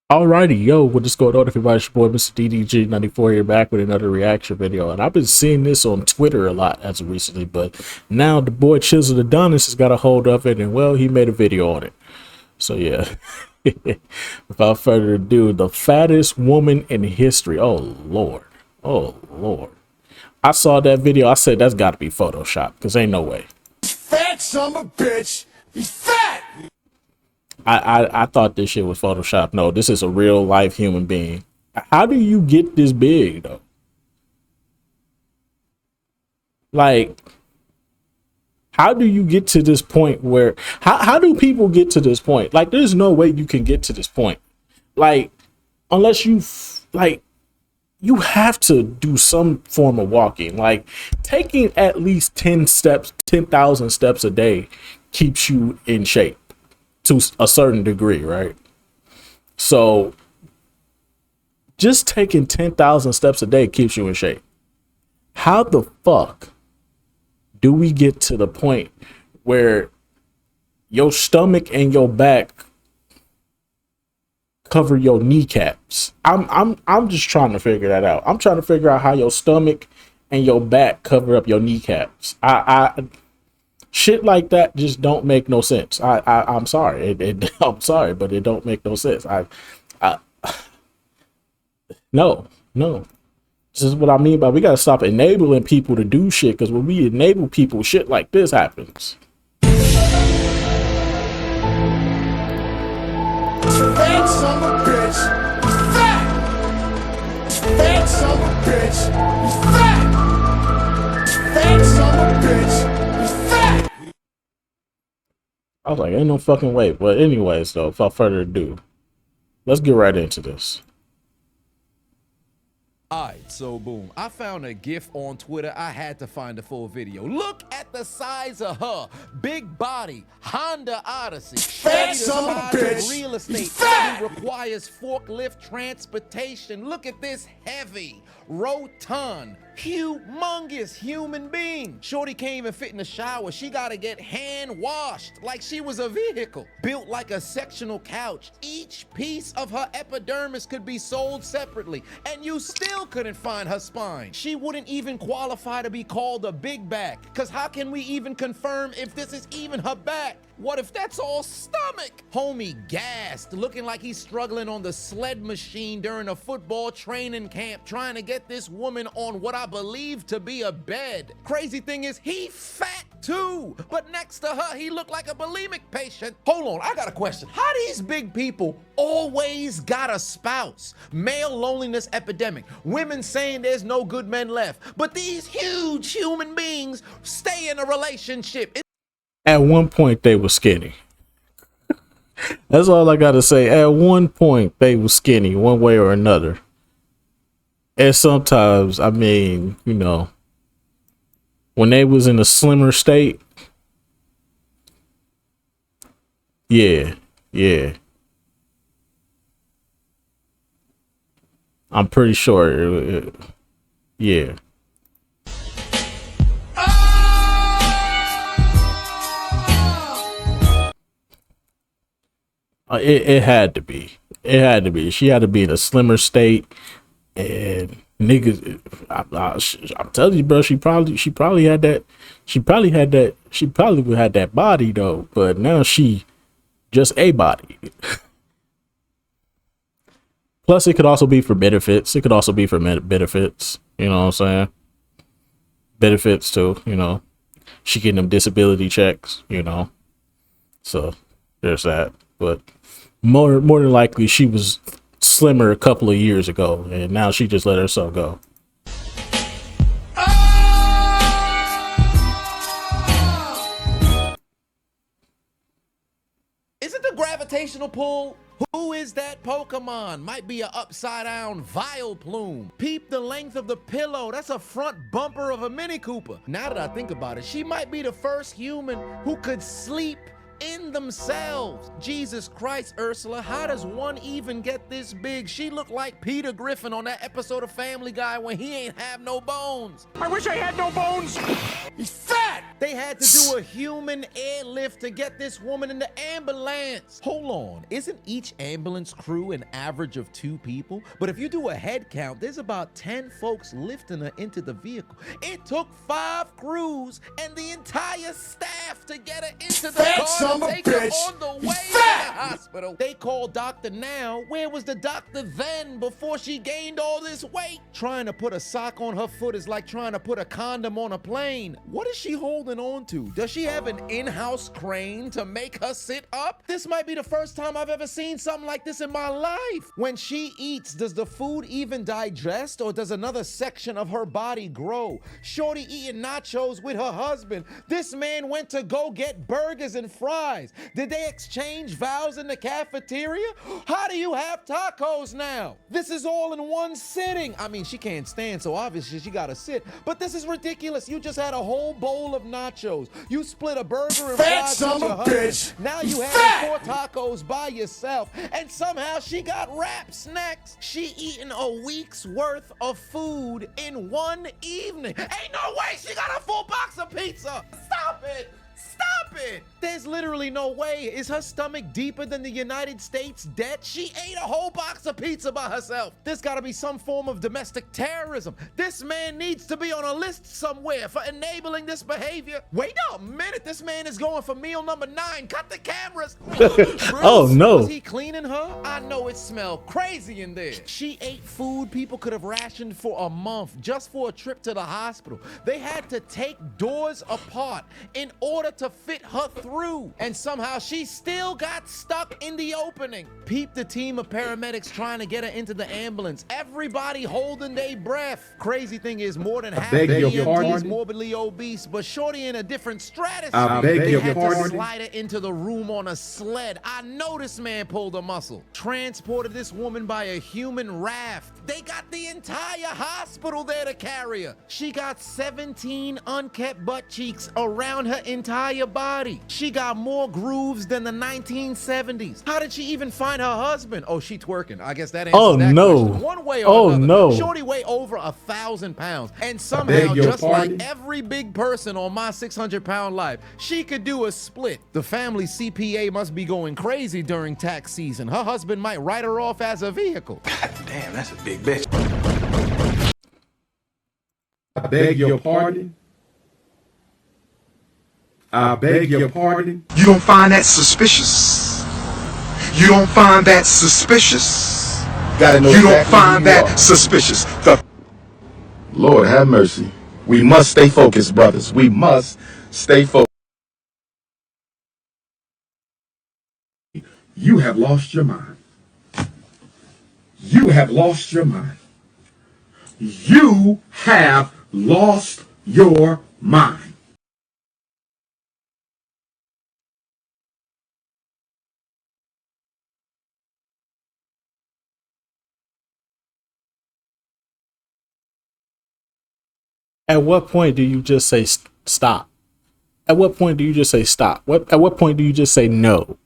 Alrighty, yo, what is going on, everybody? It's your boy, Mr. DDG94 here, back with another reaction video. And I've been seeing this on Twitter a lot as of recently, but now the boy Chisel Adonis has got a hold of it, and well, he made a video on it. So yeah, without further ado, the fattest woman in history. Oh Lord, oh Lord. I saw that video. I said that's got to be Photoshop, because ain't no way. Fat son of a bitch. He's fat. I thought this shit was Photoshop. No, this is a real life human being. How do you get this big though? Like, how do you get to this point where how do people get to this point? Like, there's no way you can get to this point. Like, unless you like you have to do some form of walking. Like, taking at least 10,000 steps a day keeps you in shape to a certain degree, right? So just taking 10,000 steps a day keeps you in shape. How the fuck do we get to the point where your stomach and your back cover your kneecaps? I'm just trying to figure that out. I'm trying to figure out how your stomach and your back cover up your kneecaps. Shit like that just don't make no sense. I'm sorry. I'm sorry, but it don't make no sense. No. This is what I mean by we gotta stop enabling people to do shit, because when we enable people, shit like this happens. Fat son of a bitch. He's fat. Fat son of a bitch. He's fat. Fat son of a bitch. He's fat. I was like, ain't no fucking way. But anyways, though, without further ado, let's get right into this. Alright, so boom. I found a GIF on Twitter. I had to find the full video. Look at the size of her. Big body, Honda Odyssey. Fat son of a bitch. Real estate. He's fat. Requires forklift transportation. Look at this heavy, rotund, humongous human being. Shorty can't even fit in the shower. She gotta get hand washed like she was a vehicle. Built like a sectional couch. Each piece of her epidermis could be sold separately, and you still couldn't find her spine. She wouldn't even qualify to be called a big back, because how can we even confirm if this is even her back? What if that's all stomach? Homie gassed, looking like he's struggling on the sled machine during a football training camp, trying to get this woman on what I believe to be a bed. Crazy thing is, he fat too, but next to her, he looked like a bulimic patient. Hold on, I got a question. How these big people always got a spouse? Male loneliness epidemic. Women saying there's no good men left, but these huge human beings stay in a relationship. At one point, they were skinny. That's all I gotta say. At one point, they were skinny, one way or another. And sometimes, I mean, you know, when they was in a slimmer state, yeah. I'm pretty sure, yeah. It had to be. It had to be. She had to be in a slimmer state, and niggas. I'm telling you, bro. She probably had that. She probably had that body though. But now she just a body. Plus, it could also be for benefits. It could also be for benefits. You know what I'm saying? Benefits too. You know, she getting them disability checks. You know, so there's that. But more than likely, she was slimmer a couple of years ago, and now she just let herself go. Is it the gravitational pull? Who is that Pokemon? Might be an upside down Vileplume. Peep the length of the pillow. That's a front bumper of a Mini Cooper. Now that I think about it, she might be the first human who could sleep in themselves. Jesus Christ, Ursula, how does one even get this big? She looked like Peter Griffin on that episode of Family Guy when he ain't have no bones. I wish I had no bones. He's fat. They had to do a human airlift to get this woman in the ambulance. Hold on, isn't each ambulance crew an average of 2 people? But if you do a head count, there's about 10 folks lifting her into the vehicle. It took 5 crews and the entire staff to get her into the car to take her on the way to the hospital. They called doctor now. Where was the doctor then before she gained all this weight? Trying to put a sock on her foot is like trying to put a condom on a plane. What is she holding on to? Does she have an in-house crane to make her sit up? This might be the first time I've ever seen something like this in my life. When she eats, does the food even digest, or does another section of her body grow? Shorty eating nachos with her husband. This man went to go get burgers and fries. Did they exchange vows in the cafeteria? How do you have tacos now? This is all in one sitting. I mean, she can't stand, so obviously she gotta sit. But this is ridiculous. You just had a whole bowl of nachos. You split a burger and fries with your husband. Now you having 4 tacos by yourself, and somehow she got wraps next. She eating a week's worth of food in one evening. Ain't no way she got a full box of pizza. Stop it. Stop it! There's literally no way. Is her stomach deeper than the United States debt? She ate a whole box of pizza by herself. There's gotta be some form of domestic terrorism. This man needs to be on a list somewhere for enabling this behavior. Wait a minute, this man is going for meal number 9. Cut the cameras. Bruce, oh no. Was he cleaning her? I know it smelled crazy in there. She ate food people could have rationed for a month just for a trip to the hospital. They had to take doors apart in order to fit her through, and somehow she still got stuck in the opening. Peep the team of paramedics trying to get her into the ambulance. Everybody holding their breath. Crazy thing is, more than half of the EMTs morbidly obese, but shorty in a different stratosphere. They had to slide her into the room on a sled. I know this man pulled a muscle. Transported this woman by a human raft. They got the entire hospital there to carry her. She got 17 unkept butt cheeks around her entire body. She got more grooves than the 1970s. How did she even find her husband? Oh, she twerking. I guess that answers that question. One way or another. No. Shorty weigh over 1,000 pounds. And somehow, just like every big person on my 600-pound life, she could do a split. The family CPA must be going crazy during tax season. Her husband might write her off as a vehicle. God damn, that's a big bitch. I beg your pardon. I beg your pardon. You don't find that suspicious? You don't find that suspicious? Gotta know you exactly don't find who you that are. suspicious? Lord have mercy. We must stay focused, brothers. We must stay focused. You have lost your mind. You have lost your mind. You have lost your mind. At what point do you just say stop? At what point do you just say stop? At what point do you just say no?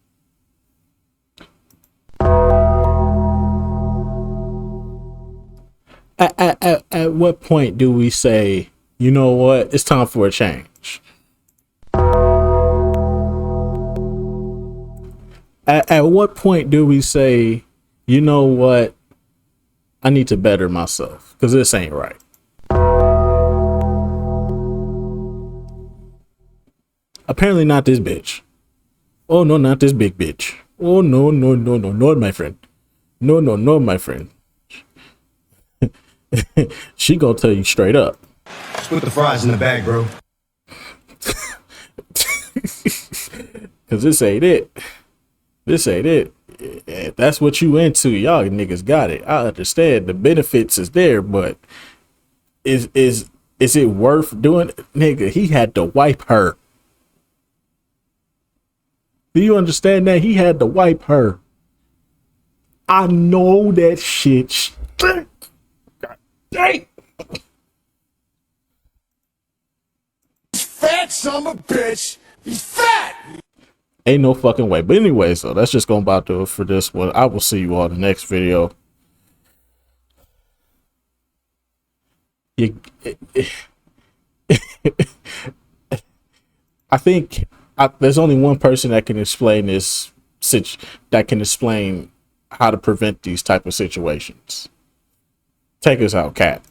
At what point do we say, you know what, it's time for a change? At what point do we say, you know what, I need to better myself because this ain't right? Apparently not this bitch. Oh no, not this big bitch. Oh no, my friend. No, my friend. She gonna tell you straight up. Put the fries in the bag, bro. Cause this ain't it. This ain't it. If that's what you into, y'all niggas got it. I understand the benefits is there, but is it worth doing? Nigga, he had to wipe her. Do you understand that? He had to wipe her. I know that shit stink. God dang. Fat son of a bitch. He's fat. Ain't no fucking way. But anyway, so that's just gonna about do it for this one. I will see you all in the next video. I think there's only one person that can explain this, that can explain how to prevent these type of situations. Take us out, Cat.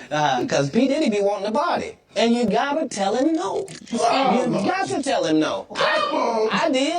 Cause P. Diddy be wanting a body. And you gotta tell him no. You got to tell him no. I did.